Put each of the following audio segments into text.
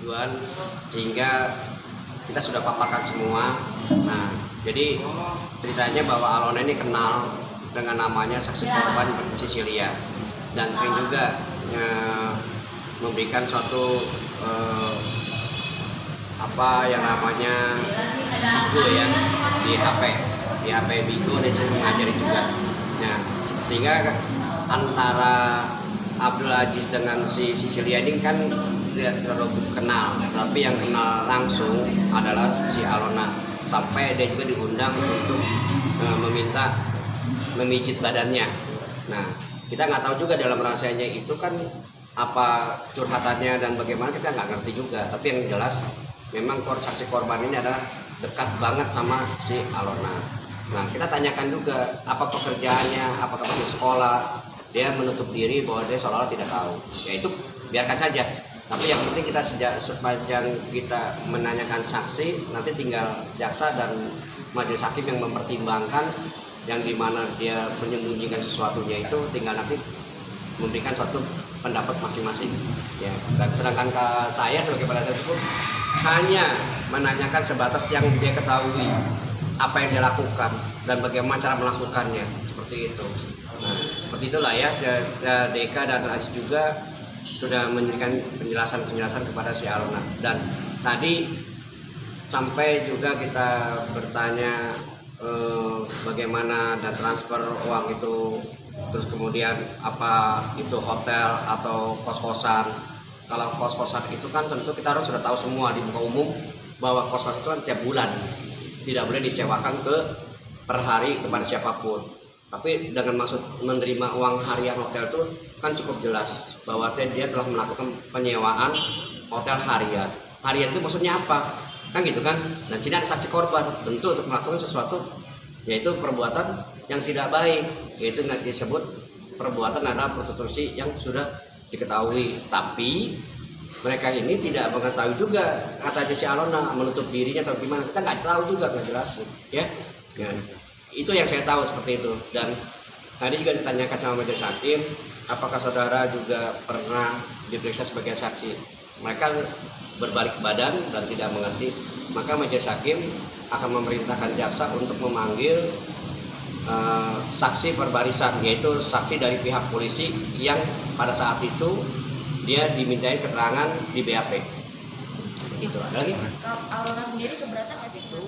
persetujuan sehingga kita sudah paparkan semua. Nah, jadi ceritanya bahwa Alona ini kenal dengan namanya saksi korban Cecilia dan sering juga memberikan suatu apa yang namanya Bigo ya di HP Bigo, dan juga mengajari juga. Nah, sehingga antara Abdul Aziz dengan si Cecilia ini kan tidak terlalu kenal, tapi yang kenal langsung adalah si Alona, sampai dia juga diundang untuk meminta memijit badannya. Nah, kita nggak tahu juga dalam rahasianya itu kan apa curhatannya dan bagaimana, kita nggak ngerti juga. Tapi yang jelas memang saksi korban ini adalah dekat banget sama si Alona. Nah, kita tanyakan juga apa pekerjaannya, apakah masih sekolah. Dia menutup diri bahwa dia seolah-olah tidak tahu. Ya itu biarkan saja. Tapi yang penting kita sepanjang kita menanyakan saksi, nanti tinggal jaksa dan majelis hakim yang mempertimbangkan, yang dimana dia menyembunyikan sesuatunya itu tinggal nanti memberikan suatu pendapat masing-masing. Ya. Dan sedangkan saya sebagai penasihat hukum hanya menanyakan sebatas yang dia ketahui, apa yang dia lakukan dan bagaimana cara melakukannya, seperti itu. Nah, seperti itulah ya, Deka dan Aziz juga sudah memberikan penjelasan kepada si Alona. Dan tadi sampai juga kita bertanya bagaimana dan transfer uang itu, terus kemudian apa itu hotel atau kos-kosan. Kalau kos-kosan itu kan tentu kita harus sudah tahu semua di muka umum bahwa kos-kosan itu kan tiap bulan, tidak boleh disewakan per hari kepada siapapun. Tapi dengan maksud menerima uang harian hotel itu kan cukup jelas bahwa dia telah melakukan penyewaan hotel harian. Harian itu maksudnya apa? Kan gitu kan? Dan sini ada saksi korban, tentu untuk melakukan sesuatu yaitu perbuatan yang tidak baik, yaitu disebut perbuatan adalah prostitusi yang sudah diketahui. Tapi mereka ini tidak mengetahui juga, kata si Alona menutup dirinya atau gimana, kita nggak tahu juga, nggak jelas ya. Itu yang saya tahu seperti itu. Dan tadi juga ditanyakan sama majelis hakim, apakah saudara juga pernah diperiksa sebagai saksi. Mereka berbalik badan dan tidak mengerti. Maka majelis hakim akan memerintahkan jaksa untuk memanggil saksi perbarisan, yaitu saksi dari pihak polisi yang pada saat itu dia dimintai keterangan di BAP. Itu ada lagi? Alona sendiri keberatan nggak sih itu?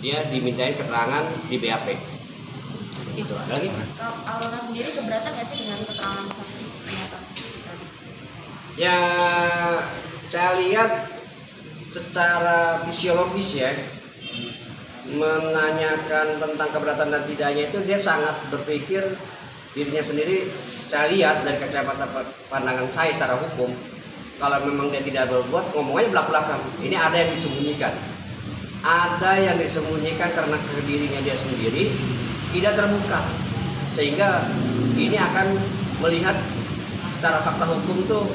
Dia dimintai keterangan di BAP. Itu ada lagi? Alona sendiri keberatan nggak sih dengan keterangan saksi? Ya, saya lihat secara fisiologis ya, menanyakan tentang keberatan dan tidaknya itu dia sangat berpikir dirinya sendiri. Saya lihat dari kacamata pandangan saya secara hukum, kalau memang dia tidak berbuat, ngomongnya belak-belakan. Ini ada yang disembunyikan. Ada yang disembunyikan karena dirinya dia sendiri tidak terbuka, sehingga ini akan melihat secara fakta hukum tuh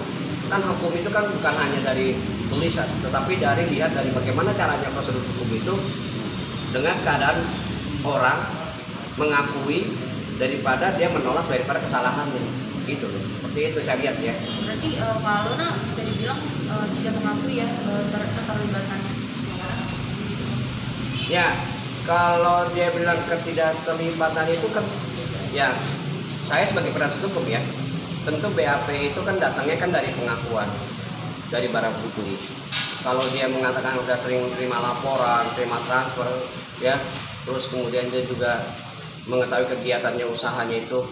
kan, hukum itu kan bukan hanya dari tulisan, tetapi dari lihat dari bagaimana caranya prosedur hukum itu dengan keadaan orang mengakui daripada dia menolak daripada kesalahannya, gitu loh. Seperti itu saya lihat ya. Berarti Pak Alona bisa dibilang tidak mengakui ya keterlibatannya. Ya, kalau dia bilang ketidakterlibatan itu kan, ya saya sebagai penasihat hukum ya, tentu BAP itu kan datangnya kan dari pengakuan dari barang bukti. Kalau dia mengatakan sudah sering terima laporan, terima transfer, ya, terus kemudian dia juga mengetahui kegiatannya, usahanya itu,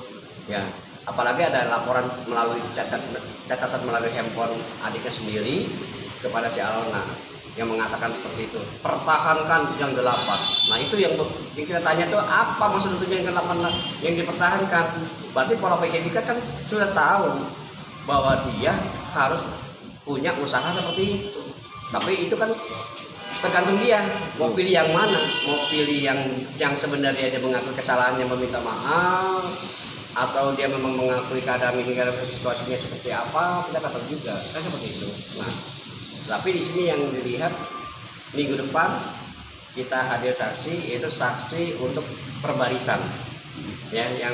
ya, apalagi ada laporan melalui catatan melalui handphone adiknya sendiri kepada si Alona yang mengatakan seperti itu, pertahankan yang 8. Nah itu yang kita tanya tuh apa maksud itu yang 8 yang dipertahankan. Berarti pola pikir kita kan sudah tahu bahwa dia harus punya usaha seperti itu. Tapi itu kan tergantung dia mau pilih yang mana, mau pilih yang sebenarnya dia mengakui kesalahannya meminta maaf, atau dia memang mengakui keadaan ini karena situasinya seperti apa, kita tahu juga kan seperti itu. Nah, tapi di sini yang dilihat minggu depan kita hadir saksi, yaitu saksi untuk perbarisan, ya, yang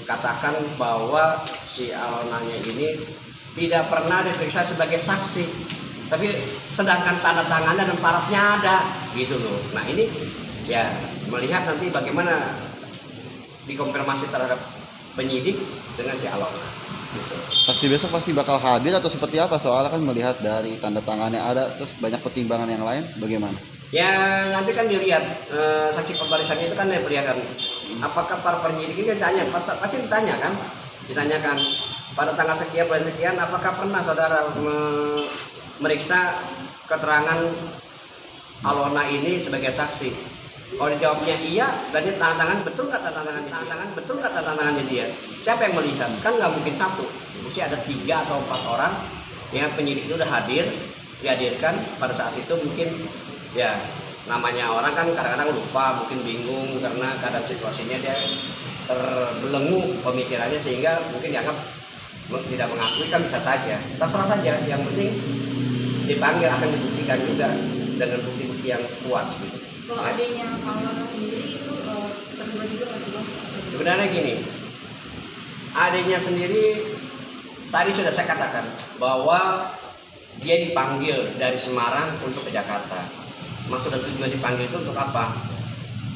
katakan bahwa si Alonanya ini tidak pernah diperiksa sebagai saksi, tapi sedangkan tanda tangannya dan parafnya ada gitu loh. Nah ini ya melihat nanti bagaimana dikonfirmasi terhadap penyidik dengan si Alona gitu. Pasti besok pasti bakal hadir atau seperti apa, soalnya kan melihat dari tanda tangannya ada, terus banyak pertimbangan yang lain, bagaimana? Ya nanti kan dilihat saksi pembarisannya itu kan diperlihatkan. Apakah para penyidik ini ditanya, pasti ditanya kan, ditanyakan pada tanggal sekian bulan sekian, apakah pernah saudara meriksa keterangan Alona ini sebagai saksi? Kalau dijawabnya iya, berarti tanda tangan betul nggak tanda tangannya dia? Siapa yang melihat? Kan nggak mungkin satu, mesti ada 3 atau 4 orang yang penyidik itu udah dihadirkan pada saat itu. Mungkin ya namanya orang kan kadang-kadang lupa, mungkin bingung karena keadaan situasinya dia terbelenggu pemikirannya sehingga mungkin dianggap tidak mengakui, kan bisa saja, terserah saja. Yang penting dipanggil akan dibuktikan juga dengan bukti-bukti yang kuat gitu. Kalau adanya Alona sendiri itu terlibat juga nggak sih Bang? Sebenarnya gini, adanya sendiri tadi sudah saya katakan bahwa dia dipanggil dari Semarang untuk ke Jakarta. Maksud dan tujuan dipanggil itu untuk apa?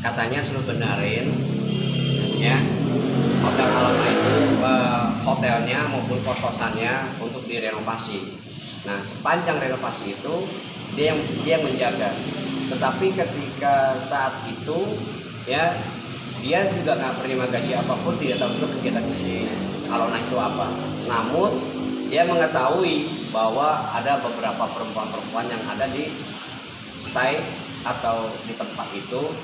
Katanya suruh benerin ya hotel Alona itu, hotelnya maupun kos-kosannya untuk direnovasi. Nah sepanjang renovasi itu dia yang menjaga. Tetapi ketika saat itu ya dia juga nggak menerima gaji apapun, tidak tahu juga kegiatan si Alona itu apa. Namun dia mengetahui bahwa ada beberapa perempuan-perempuan yang ada di stay atau di tempat itu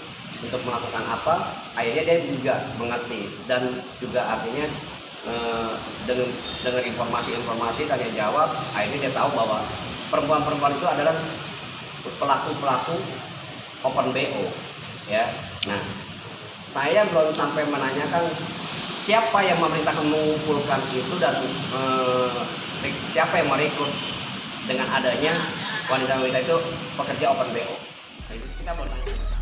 untuk melakukan apa. Akhirnya dia juga mengerti dan juga artinya dengan informasi tanya jawab, akhirnya dia tahu bahwa perempuan-perempuan itu adalah pelaku open BO ya. Nah saya belum sampai menanyakan siapa yang memerintahkan mengumpulkan itu dan siapa yang merekrut dengan adanya wanita-wanita itu pekerja open BO. Nah, itu kita belum tanya.